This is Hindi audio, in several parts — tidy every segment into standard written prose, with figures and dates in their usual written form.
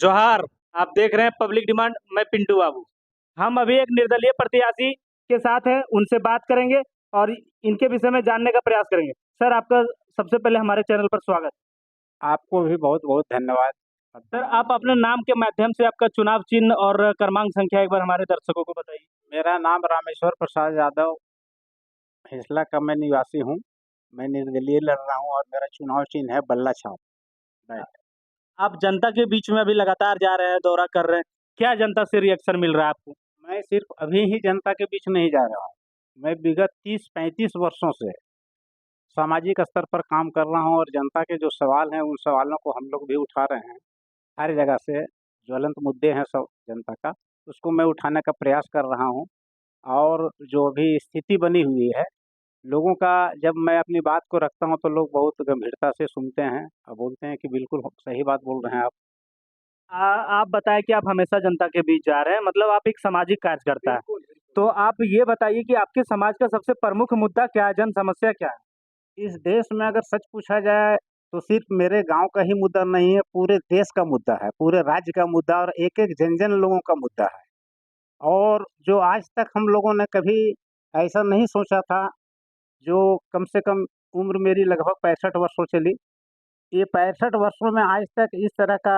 जोहार। आप देख रहे हैं पब्लिक डिमांड। मैं पिंटू बाबू। हम अभी एक निर्दलीय प्रत्याशी के साथ हैं, उनसे बात करेंगे और इनके विषय में जानने का प्रयास करेंगे। सर, आपका सबसे पहले हमारे चैनल पर स्वागत। आपको भी बहुत बहुत धन्यवाद। सर, आप अपने नाम के माध्यम से आपका चुनाव चिन्ह और क्रमांक संख्या एक बार हमारे दर्शकों को बताइए। मेरा नाम रामेश्वर प्रसाद यादव हिसला का मैं निवासी हूँ। मैं निर्दलीय लड़ रहा हूँ और मेरा चुनाव चिन्ह है बल्ला छाप। बैठ। आप जनता के बीच में अभी लगातार जा रहे हैं, दौरा कर रहे हैं, क्या जनता से रिएक्शन मिल रहा है आपको? मैं सिर्फ अभी ही जनता के बीच नहीं जा रहा हूँ। मैं विगत 30-35 वर्षों से सामाजिक स्तर पर काम कर रहा हूँ और जनता के जो सवाल हैं उन सवालों को हम लोग भी उठा रहे हैं। हर जगह से ज्वलंत मुद्दे हैं सब जनता का, उसको मैं उठाने का प्रयास कर रहा हूँ। और जो अभी स्थिति बनी हुई है लोगों का, जब मैं अपनी बात को रखता हूँ तो लोग बहुत गंभीरता से सुनते हैं और बोलते हैं कि बिल्कुल सही बात बोल रहे हैं आप। आप बताएं कि आप हमेशा जनता के बीच जा रहे हैं, मतलब आप एक सामाजिक कार्यकर्ता है। बिल्कुल। तो आप ये बताइए कि आपके समाज का सबसे प्रमुख मुद्दा क्या है, जन समस्या क्या है? इस देश में अगर सच पूछा जाए तो सिर्फ मेरे गांव का ही मुद्दा नहीं है, पूरे देश का मुद्दा है, पूरे राज्य का मुद्दा और एक एक जन जन लोगों का मुद्दा है। और जो आज तक हम लोगों ने कभी ऐसा नहीं सोचा था, जो कम से कम उम्र मेरी लगभग 65 वर्षों चली, ये 65 वर्षों में आज तक इस तरह का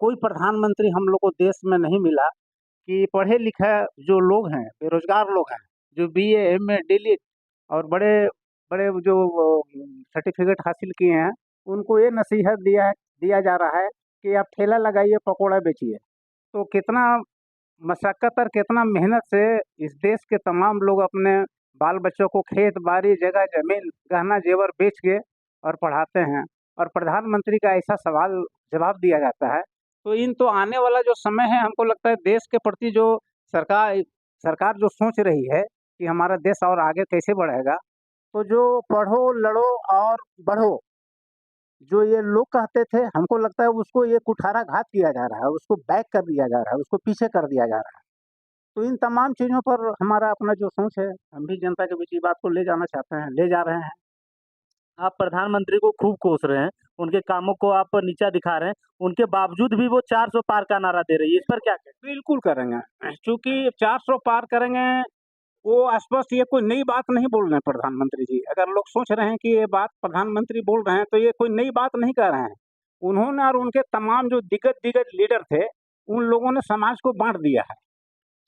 कोई प्रधानमंत्री हम लोग को देश में नहीं मिला कि पढ़े लिखे जो लोग हैं, बेरोजगार लोग हैं, जो बीए एमए डीलिट और बड़े बड़े जो सर्टिफिकेट हासिल किए हैं, उनको ये नसीहत दिया जा रहा है कि आप ठेला लगाइए, पकौड़ा बेचिए। तो कितना मशक्कत और कितना मेहनत से इस देश के तमाम लोग अपने बाल बच्चों को खेत बाड़ी जगह जमीन गहना जेवर बेच के और पढ़ाते हैं, और प्रधानमंत्री का ऐसा सवाल जवाब दिया जाता है। तो इन तो आने वाला जो समय है, हमको लगता है देश के प्रति जो सरकार सरकार जो सोच रही है कि हमारा देश और आगे कैसे बढ़ेगा, तो जो पढ़ो लड़ो और बढ़ो जो ये लोग कहते थे, हमको लगता है उसको ये कुठाराघात किया जा रहा है, उसको बैक कर दिया जा रहा है, उसको पीछे कर दिया जा रहा है। तो इन तमाम चीज़ों पर हमारा अपना जो सोच है, हम भी जनता के बीच ये बात को ले जाना चाहते हैं, ले जा रहे हैं। आप प्रधानमंत्री को खूब कोस रहे हैं, उनके कामों को आप नीचा दिखा रहे हैं, उनके बावजूद भी वो 400 पार का नारा दे रही है, इस पर क्या कहें? बिल्कुल करेंगे, चूँकि 400 पार करेंगे, वो स्पष्ट ये कोई नई बात नहीं बोल रहे हैं प्रधानमंत्री जी। अगर लोग सोच रहे हैं कि ये बात प्रधानमंत्री बोल रहे हैं, तो ये कोई नई बात नहीं कह रहे हैं। उन्होंने और उनके तमाम जो दिग्गज दिग्गज लीडर थे, उन लोगों ने समाज को बाँट दिया है।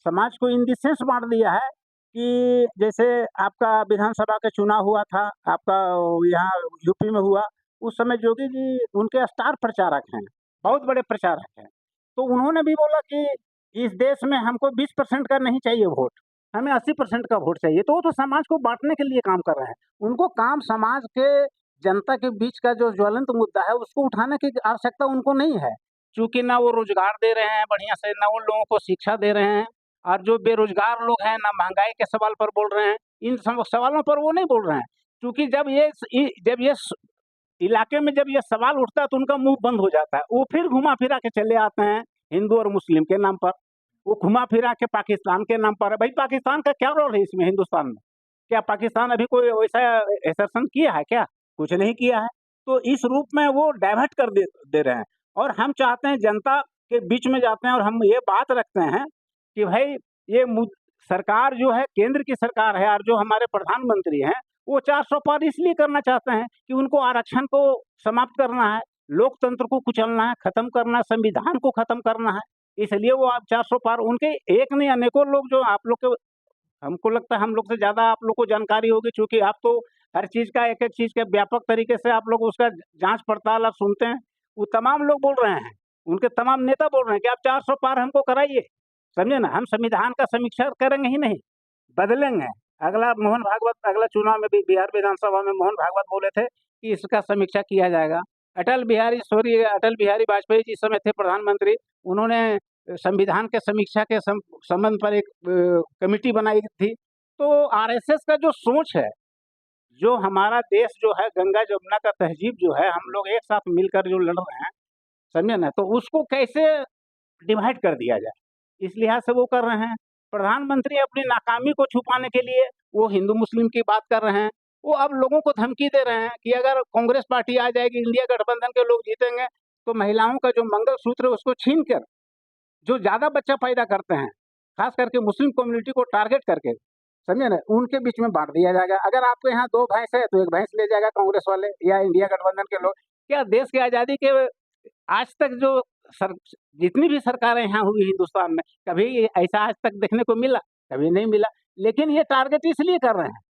समाज को इन द सेंस बाँट दिया है कि जैसे आपका विधानसभा का चुनाव हुआ था, आपका यहाँ यूपी में हुआ, उस समय योगी जी उनके स्टार प्रचारक हैं, बहुत बड़े प्रचारक हैं। तो उन्होंने भी बोला कि इस देश में हमको 20% का नहीं चाहिए वोट, हमें 80% का वोट चाहिए। तो वो तो समाज को बाँटने के लिए काम कर रहे हैं। उनको काम समाज के जनता के बीच का जो ज्वलंत मुद्दा है, उसको उठाने की आवश्यकता उनको नहीं है। चूँकि ना वो रोज़गार दे रहे हैं बढ़िया से, ना उन लोगों को शिक्षा दे रहे हैं, और जो बेरोजगार लोग हैं ना महंगाई के सवाल पर बोल रहे हैं, इन सवालों पर वो नहीं बोल रहे हैं। क्योंकि जब ये इलाके में जब ये सवाल उठता है तो उनका मुंह बंद हो जाता है, वो फिर घुमा फिरा के चले आते हैं हिंदू और मुस्लिम के नाम पर, वो घुमा फिरा के पाकिस्तान के नाम पर। भाई पाकिस्तान का क्या रोल है इसमें हिंदुस्तान में? क्या पाकिस्तान अभी कोई वैसा एहसान किया है क्या? कुछ नहीं किया है। तो इस रूप में वो डाइवर्ट कर दे रहे हैं, और हम चाहते हैं जनता के बीच में जाते हैं और हम ये बात रखते हैं कि भाई ये सरकार जो है, केंद्र की सरकार है, और जो हमारे प्रधानमंत्री हैं, वो 400 पार इसलिए करना चाहते हैं कि उनको आरक्षण को समाप्त करना है, लोकतंत्र को कुचलना है, खत्म करना है, संविधान को खत्म करना है। इसलिए वो आप 400 पार, उनके एक नहीं अनेकों लोग जो आप लोग के, हमको लगता है हम लोग से ज़्यादा आप लोग को जानकारी होगी, चूँकि आप तो हर चीज़ का एक-एक चीज़ का व्यापक तरीके से आप लोग उसका जाँच पड़ताल आप सुनते हैं। वो तमाम लोग बोल रहे हैं, उनके तमाम नेता बोल रहे हैं कि आप 400 पार हमको कराइए। समझे ना? हम संविधान का समीक्षा करेंगे ही नहीं, बदलेंगे। अगला मोहन भागवत अगला चुनाव में भी बिहार विधानसभा में मोहन भागवत बोले थे कि इसका समीक्षा किया जाएगा। अटल बिहारी वाजपेयी जी इस समय थे प्रधानमंत्री, उन्होंने संविधान के समीक्षा के संबंध पर एक कमिटी बनाई थी। तो आरएसएस का जो सोच है, जो हमारा देश जो है गंगा जमुना का तहजीब जो है, हम लोग एक साथ मिलकर जो लड़ रहे हैं, समझे ना? तो उसको कैसे डिवाइड कर दिया जाए, इस लिहाज से वो कर रहे हैं। प्रधानमंत्री अपनी नाकामी को छुपाने के लिए वो हिंदू मुस्लिम की बात कर रहे हैं। वो अब लोगों को धमकी दे रहे हैं कि अगर कांग्रेस पार्टी आ जाएगी, इंडिया गठबंधन के लोग जीतेंगे, तो महिलाओं का जो मंगलसूत्र है उसको छीन कर जो ज़्यादा बच्चा पैदा करते हैं, खास करके मुस्लिम कम्युनिटी को टारगेट करके, समझे ना, उनके बीच में बाँट दिया जाएगा। अगर आपके यहाँ 2 भैंस है तो 1 भैंस ले जाएगा कांग्रेस वाले या इंडिया गठबंधन के लोग। क्या देश की आज़ादी के आज तक जो सर जितनी भी सरकारें यहाँ हुई हिंदुस्तान में, कभी ऐसा आज तक देखने को मिला? कभी नहीं मिला। लेकिन ये टारगेट इसलिए कर रहे हैं,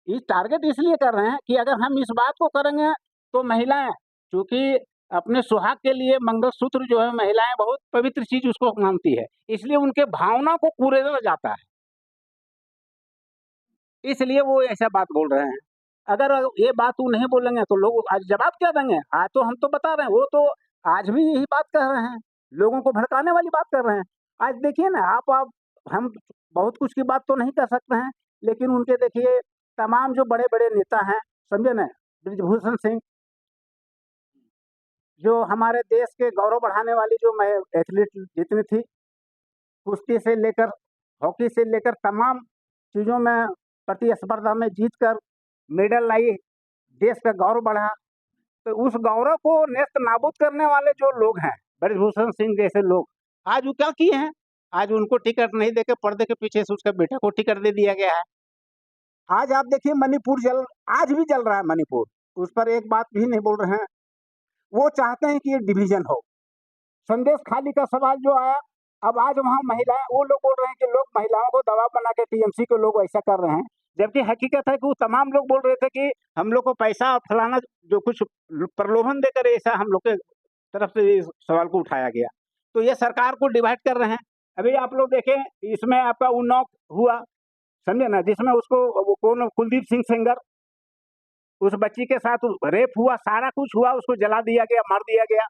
ये टारगेट इसलिए कर रहे हैं कि अगर हम इस बात को करेंगे तो महिलाएँ, चूँकि अपने सुहाग के लिए मंगलसूत्र जो है महिलाएँ बहुत पवित्र चीज़ उसको मानती है, इसलिए उनके भावना को कुरेदा जाता है। इसलिए वो ऐसा बात बोल रहे हैं। अगर ये बात वो नहीं बोलेंगे तो लोग आज जवाब क्या देंगे? आज तो हम तो बता रहे हैं, वो तो आज भी यही बात कर रहे हैं, लोगों को भड़काने वाली बात कर रहे हैं। आज देखिए ना आप हम बहुत कुछ की बात तो नहीं कर सकते हैं, लेकिन उनके देखिए तमाम जो बड़े-बड़े नेता हैं, समझे ना? ब्रिजभूषण सिंह, जो हमारे देश के गौरव बढ़ाने वाली जो मैं एथलीट जितनी थी, कुश्ती से लेकर हॉकी से लेकर तमाम चीज़ों में प्रतिस्पर्धा में जीत कर मेडल लाई, देश का गौरव बढ़ा। तो उस गौरव को नेस्त-नाबूद करने वाले जो लोग हैं, ब्रिजभूषण सिंह जैसे लोग, आज वो क्या किए हैं? आज उनको टिकट नहीं देके पर्दे के पीछे से उसके बेटे को टिकट दे दिया गया है। आज आप देखिए मणिपुर आज भी जल रहा है मणिपुर, उस पर एक बात भी नहीं बोल रहे हैं। वो चाहते हैं कि ये डिवीज़न हो। संदेश खाली का सवाल जो आया, अब आज वहाँ महिलाएँ वो लोग बोल रहे हैं कि लोग महिलाओं को दबाव बना के टीएमसी के लोग ऐसा कर रहे हैं, जबकि हकीकत है कि वो तमाम लोग बोल रहे थे कि हम लोग को पैसा फलाना जो कुछ प्रलोभन देकर ऐसा हम लोग के तरफ से इस सवाल को उठाया गया। तो ये सरकार को डिवाइड कर रहे हैं। अभी आप लोग देखें, इसमें आपका उन्नाव हुआ, समझे ना? जिसमें उसको वो कौन कुलदीप सिंह सेंगर, उस बच्ची के साथ रेप हुआ, सारा कुछ हुआ, उसको जला दिया गया, मार दिया गया।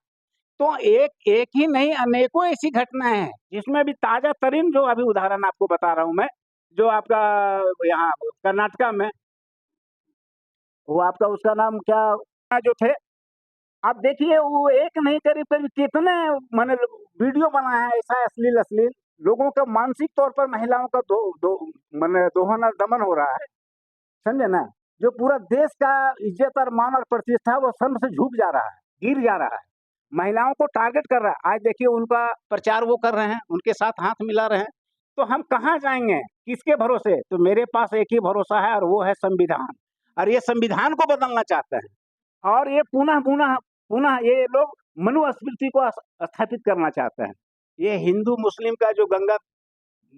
तो एक ही नहीं अनेकों ऐसी घटनाएँ हैं, जिसमें अभी ताज़ा तरीन जो अभी उदाहरण आपको बता रहा हूँ मैं, जो आपका यहाँ कर्नाटका में, वो आपका उसका नाम क्या जो थे, आप देखिए वो एक नहीं करीब-करीब कितने माने वीडियो बनाए हैं ऐसा अश्लील-अश्लील, लोगों का मानसिक तौर पर महिलाओं का दो दो माने दोहन और दमन हो रहा है, समझे ना? जो पूरा देश का इज़्ज़त और मान और प्रतिष्ठा वो सर से झुक जा रहा है, गिर जा रहा है। महिलाओं को टारगेट कर रहा है। आज देखिए उनका प्रचार वो कर रहे हैं, उनके साथ हाथ मिला रहे हैं, तो हम कहाँ जाएँगे? किसके भरोसे? तो मेरे पास एक ही भरोसा है और वो है संविधान, और ये संविधान को बदलना चाहते हैं और ये पुनः-पुनः पुनः ये लोग मनुस्मृति को स्थापित करना चाहते हैं। ये हिंदू-मुस्लिम का जो गंगा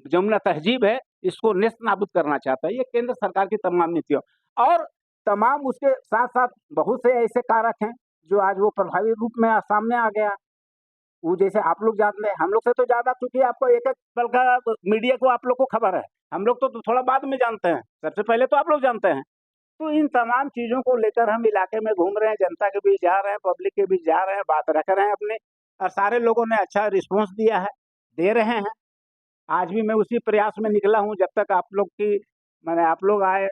जमुना तहज़ीब है, इसको नेस्त-नाबूद करना चाहता है। ये केंद्र सरकार की तमाम नीतियों और तमाम उसके साथ-साथ बहुत से ऐसे कारक हैं, जो आज वो प्रभावी रूप में सामने आ गया। वो जैसे आप लोग जानते हैं, हम लोग से तो ज़्यादा चूँकि आपको एक-एक पल का मीडिया को आप लोग को खबर है। हम लोग तो थोड़ा बाद में जानते हैं, सबसे पहले तो आप लोग जानते हैं। तो इन तमाम चीज़ों को लेकर हम इलाके में घूम रहे हैं, जनता के बीच जा रहे हैं, पब्लिक के बीच जा रहे हैं, बात रख रहे हैं अपने, और सारे लोगों ने अच्छा रिस्पॉन्स दिया है, दे रहे हैं। आज भी मैं उसी प्रयास में निकला हूँ, जब तक आप लोग की माने आप लोग आए।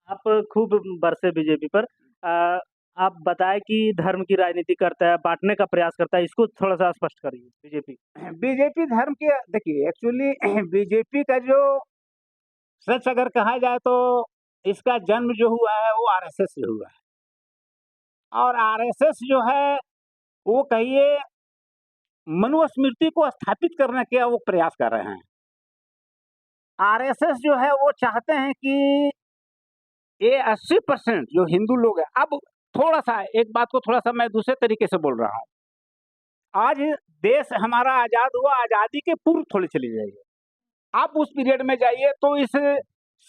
आप खूब बरसे बीजेपी पर। आप बताएँ कि धर्म की राजनीति करता है, बाँटने का प्रयास करता है, इसको थोड़ा-सा स्पष्ट करिए बीजेपी। बीजेपी धर्म के देखिए एक्चुअली बीजेपी का जो सच अगर कहा जाए तो इसका जन्म जो हुआ है वो आरएसएस से हुआ है, और आरएसएस जो है वो कहिए मनुस्मृति को स्थापित करने का वो प्रयास कर रहे हैं। आरएसएस जो है वो चाहते हैं कि ये 80% जो हिंदू लोग हैं, अब थोड़ा-सा एक बात को थोड़ा-सा मैं दूसरे तरीके से बोल रहा हूँ। आज देश हमारा आज़ाद हुआ, आज़ादी के पूर्व थोड़ी चली जाइए। आप उस पीरियड में जाइए तो इस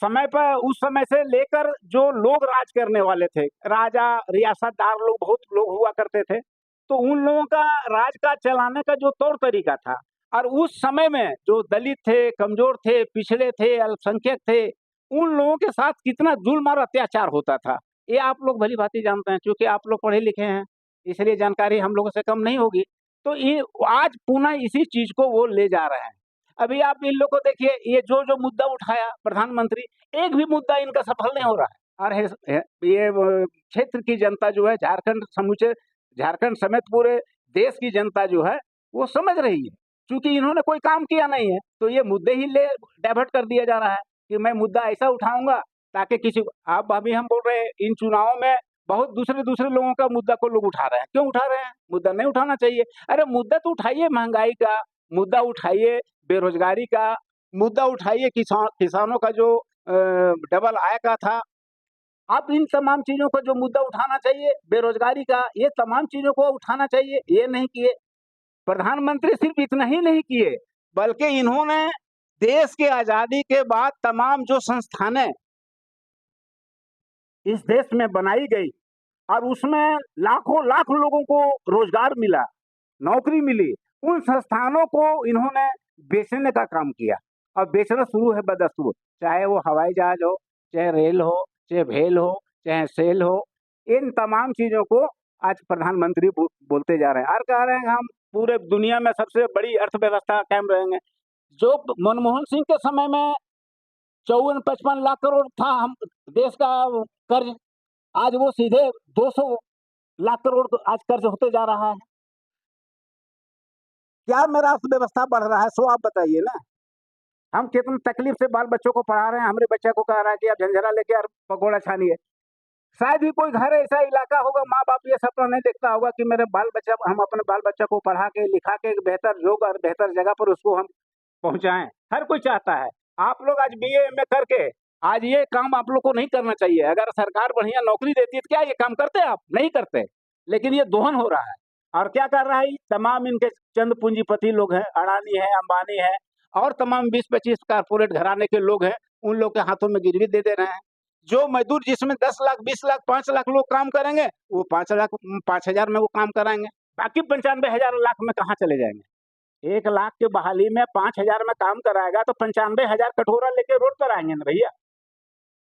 समय पर उस समय से लेकर जो लोग राज करने वाले थे, राजा, रियासतदार लोग बहुत लोग हुआ करते थे, तो उन लोगों का राज का चलाने का जो तौर तरीका था, और उस समय में जो दलित थे, कमज़ोर थे, पिछड़े थे, अल्पसंख्यक थे, उन लोगों के साथ कितना जुल्म और अत्याचार होता था, ये आप लोग भली-भाँति जानते हैं, चूँकि आप लोग पढ़े-लिखे हैं, इसलिए जानकारी हम लोगों से कम नहीं होगी। तो ये आज पुनः इसी चीज़ को वो ले जा रहे हैं। अभी आप इन लोग को देखिए, ये जो मुद्दा उठाया प्रधानमंत्री, एक भी मुद्दा इनका सफल नहीं हो रहा है, और ये क्षेत्र की जनता जो है, समूचे झारखंड समेत पूरे देश की जनता जो है वो समझ रही है, क्योंकि इन्होंने कोई काम किया नहीं है, तो ये मुद्दे ही ले डाइवर्ट कर दिया जा रहा है कि मैं मुद्दा ऐसा उठाऊंगा ताकि किसी को, आप अभी हम बोल रहे हैं इन चुनावों में बहुत दूसरे दूसरे लोगों का मुद्दा को लोग उठा रहे हैं। क्यों उठा रहे हैं? मुद्दा नहीं उठाना चाहिए। अरे मुद्दा तो उठाइए महंगाई का, मुद्दा उठाइए बेरोजगारी का, मुद्दा उठाइए किसानों का जो डबल आय का था। आप इन तमाम चीज़ों का जो मुद्दा उठाना चाहिए, बेरोजगारी का, ये तमाम चीज़ों को उठाना चाहिए, ये नहीं किए। प्रधानमंत्री सिर्फ इतना ही नहीं किए, बल्कि इन्होंने देश के आज़ादी के बाद तमाम जो संस्थानें इस देश में बनाई गई और उसमें लाखों लाख लोगों को रोजगार मिला, नौकरी मिली, उन संस्थानों को इन्होंने बेचने का काम किया और बेचना शुरू है बदस्तूर। चाहे वो हवाई जहाज हो, चाहे रेल हो, चाहे भेल हो, चाहे सेल हो, इन तमाम चीज़ों को आज प्रधानमंत्री बोलते जा रहे हैं और कह रहे हैं कि हम पूरे दुनिया में सबसे बड़ी अर्थव्यवस्था कायम रहेंगे। जो मनमोहन सिंह के समय में 54-55 लाख करोड़ था हम देश का कर्ज, आज वो सीधे 200 लाख करोड़ आज कर्ज होते जा रहा है। क्या मेरा अर्थव्यवस्था बढ़ रहा है? सो आप बताइए ना। हम कितनी तकलीफ से बाल बच्चों को पढ़ा रहे हैं, हमारे बच्चे को कह रहा है कि आप झंझरा लेके और पकौड़ा छानिए। शायद ही कोई घर ऐसा इलाका होगा, माँ बाप ये सपना नहीं देखता होगा कि मेरे बाल बच्चा, हम अपने बाल बच्चा को पढ़ा के लिखा के एक बेहतर योग और बेहतर जगह पर उसको हम पहुंचाएं। हर कोई चाहता है। आप लोग आज बीए एमए करके आज ये काम आप लोग को नहीं करना चाहिए। अगर सरकार बढ़िया नौकरी देती है तो क्या ये काम करते आप? नहीं करते। लेकिन ये दोहन हो रहा है और क्या कर रहा है? तमाम इनके चंद पूंजीपति लोग हैं, अडानी है, अंबानी है और तमाम 20-25 कारपोरेट घराने के लोग हैं, उन लोग के हाथों में गिरवी दे रहे हैं। जो मजदूर जिसमें 10 लाख, 20 लाख, 5 लाख लोग काम करेंगे, वो 5 लाख, 5,000 में वो काम कराएंगे। बाकी 95,000 लाख में कहाँ चले जाएंगे? 1 लाख की बहाली में 5,000 में काम कराएगा तो 95,000 कटोरा लेके रोड पर आएंगे ना भैया।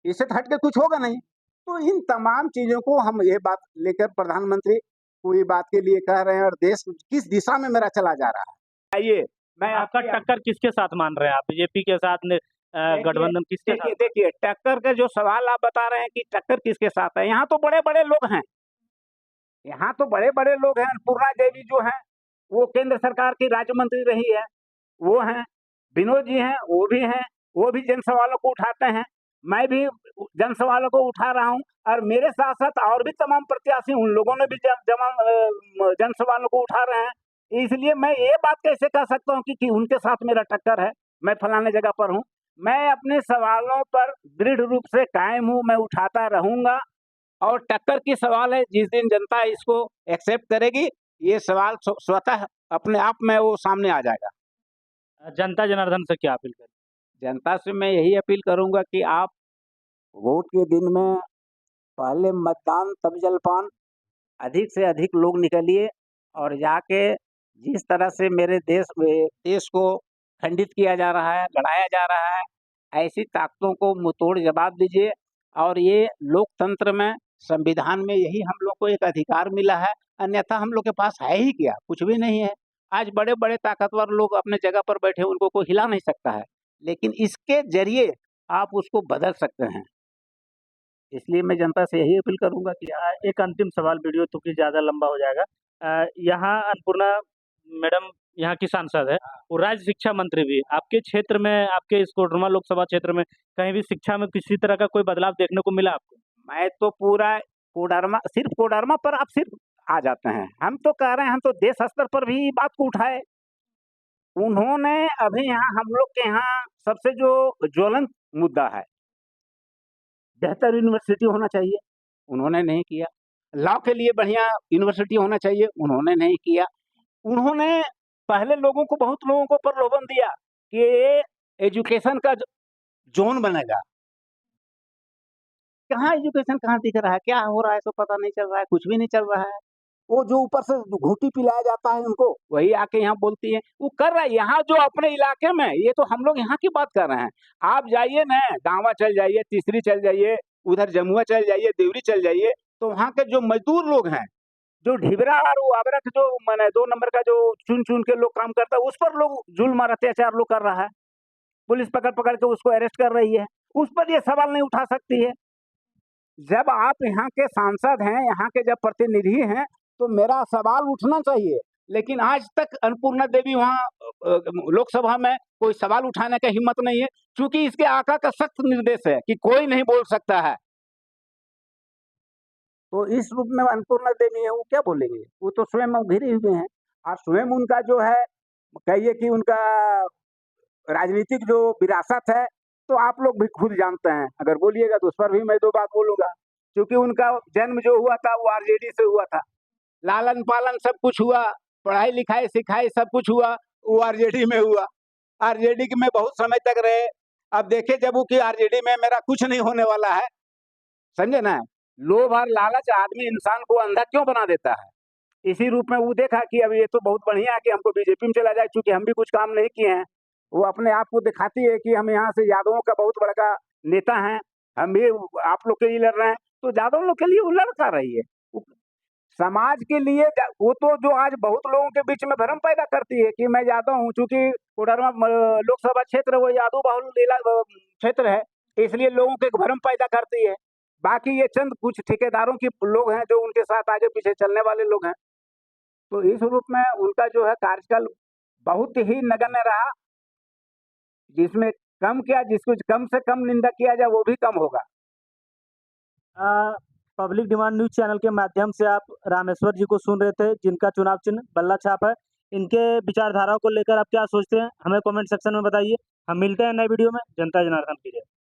इससे तो हट के कुछ होगा नहीं। तो इन तमाम चीजों को हम ये बात लेकर प्रधानमंत्री कोई बात के लिए कह रहे हैं और देश किस दिशा में मेरा चला जा रहा है। आइए मैं आपका टक्कर किसके साथ मान रहे हैं आप? बीजेपी के साथ गठबंधन किसके साथ? देखिए टक्कर का जो सवाल आप बता रहे हैं कि टक्कर किसके साथ है, यहाँ तो बड़े बड़े लोग हैं, यहाँ तो बड़े बड़े लोग हैं। अन्नपूर्णा देवी जो है वो केंद्र सरकार की राज्य मंत्री रही है, वो हैं। विनोद जी हैं, वो भी हैं, वो भी जन सवालों को उठाते हैं। मैं भी जन सवालों को उठा रहा हूँ और मेरे साथ साथ और भी तमाम प्रत्याशी उन लोगों ने भी जन सवालों को उठा रहे हैं। इसलिए मैं ये बात कैसे कह सकता हूँ कि उनके साथ मेरा टक्कर है, मैं फलाने जगह पर हूँ। मैं अपने सवालों पर दृढ़ रूप से कायम हूँ, मैं उठाता रहूंगा और टक्कर की सवाल है जिस दिन जनता इसको एक्सेप्ट करेगी, ये सवाल स्वतः अपने आप में वो सामने आ जाएगा। जनता जनार्दन से क्या अपील करें? जनता से मैं यही अपील करूंगा कि आप वोट के दिन में पहले मतदान तब जलपान, अधिक से अधिक लोग निकलिए और जाके जिस तरह से मेरे देश को खंडित किया जा रहा है, लड़ाया जा रहा है, ऐसी ताकतों को मुंहतोड़ जवाब दीजिए। और ये लोकतंत्र में, संविधान में यही हम लोग को एक अधिकार मिला है, अन्यथा हम लोग के पास है ही क्या? कुछ भी नहीं है। आज बड़े बड़े ताकतवर लोग अपने जगह पर बैठे, उनको कोई हिला नहीं सकता है, लेकिन इसके जरिए आप उसको बदल सकते हैं। इसलिए मैं जनता से यही अपील करूंगा कि एक अंतिम सवाल, वीडियो तो कि ज़्यादा लंबा हो जाएगा। यहाँ अन्नपूर्णा मैडम यहाँ की सांसद है, वो राज्य शिक्षा मंत्री भी। आपके क्षेत्र में, आपके इस कोडरमा लोकसभा क्षेत्र में कहीं भी शिक्षा में किसी तरह का कोई बदलाव देखने को मिला आपको? मैं तो पूरा सिर्फ कोडरमा पर आप सिर्फ आ जाते हैं। हम तो कह रहे हैं, हम तो देश स्तर पर भी बात को उठाए। उन्होंने अभी यहाँ हम लोग के यहाँ सबसे जो ज्वलंत मुद्दा है, बेहतर यूनिवर्सिटी होना चाहिए, उन्होंने नहीं किया। लॉ के लिए बढ़िया यूनिवर्सिटी होना चाहिए, उन्होंने नहीं किया। उन्होंने पहले बहुत लोगों को प्रलोभन दिया कि ये एजुकेशन का जोन बनेगा। कहाँ एजुकेशन कहाँ दिख रहा है? क्या हो रहा है सो पता नहीं चल रहा है, कुछ भी नहीं चल रहा है। वो जो ऊपर से घूंटी पिलाया जाता है उनको, वही आके यहाँ बोलती है। वो कर रहा है यहाँ जो अपने इलाके में, ये तो हम लोग यहाँ की बात कर रहे हैं। आप जाइए ना, गांवा चल जाइए, तीसरी चल जाइए, उधर जमुआ चल जाइए, देवरी चल जाइए, तो वहाँ के जो मजदूर लोग हैं, जो ढिबरा और वो अबरख जो मैंने 2 नंबर का जो चुन के लोग काम करता है, उस पर लोग जुल्म और अत्याचार लोग कर रहा है। पुलिस पकड़ के उसको अरेस्ट कर रही है, उस पर ये सवाल नहीं उठा सकती है। जब आप यहाँ के सांसद हैं, यहाँ के जब प्रतिनिधि हैं, तो मेरा सवाल उठना चाहिए। लेकिन आज तक अन्नपूर्णा देवी वहाँ लोकसभा में कोई सवाल उठाने का हिम्मत नहीं है, क्योंकि इसके आका का सख्त निर्देश है कि कोई नहीं बोल सकता है। तो इस रूप में अन्नपूर्णा देवी है, वो क्या बोलेंगे? वो तो स्वयं घिरे हुए हैं और स्वयं उनका जो है, कहिए कि उनका राजनीतिक जो विरासत है, तो आप लोग भी खुद जानते हैं। अगर बोलिएगा तो उस पर भी मैं 2 बात बोलूँगा। क्योंकि उनका जन्म जो हुआ था वो आरजेडी से हुआ था। लालन-पालन सब कुछ हुआ, पढ़ाई-लिखाई, सिखाई सब कुछ हुआ, वो आरजेडी में हुआ। आरजेडी में बहुत समय तक रहे। अब देखे जब वो कि आरजेडी में मेरा कुछ नहीं होने वाला है, समझे ना? लोभ और लालच आदमी इंसान को अंधा क्यों बना देता है? इसी रूप में वो देखा कि अब ये तो बहुत बढ़िया है कि हमको बीजेपी में चला जाए, चूँकि हम भी कुछ काम नहीं किए हैं। वो अपने आप को दिखाती है कि हम यहाँ से यादवों का बहुत बड़का नेता हैं, हम भी आप लोग के लिए लड़ रहे हैं, तो यादव लोग के लिए वो लड़ का रही है। वो समाज के लिए वो तो जो आज बहुत लोगों के बीच में भ्रम पैदा करती है कि मैं यादव हूँ, चूँकि कोडरमा लोकसभा क्षेत्र वो यादव बहुल क्षेत्र है, इसलिए लोगों के भ्रम पैदा करती है। बाकी ये चंद कुछ ठेकेदारों के लोग हैं जो उनके साथ आगे पीछे चलने वाले लोग हैं। तो इस रूप में उनका जो है कार्यकाल बहुत ही नगण्य रहा, जिसमें कम क्या, जिसको कम से कम निंदा किया जाए वो भी कम होगा। पब्लिक डिमांड न्यूज़ चैनल के माध्यम से आप रामेश्वर जी को सुन रहे थे, जिनका चुनाव चिन्ह बल्ला छाप है। इनके विचारधाराओं को लेकर आप क्या सोचते हैं? हमें कमेंट सेक्शन में बताइए। हम मिलते हैं नए वीडियो में। जनता जनार्दन की जय।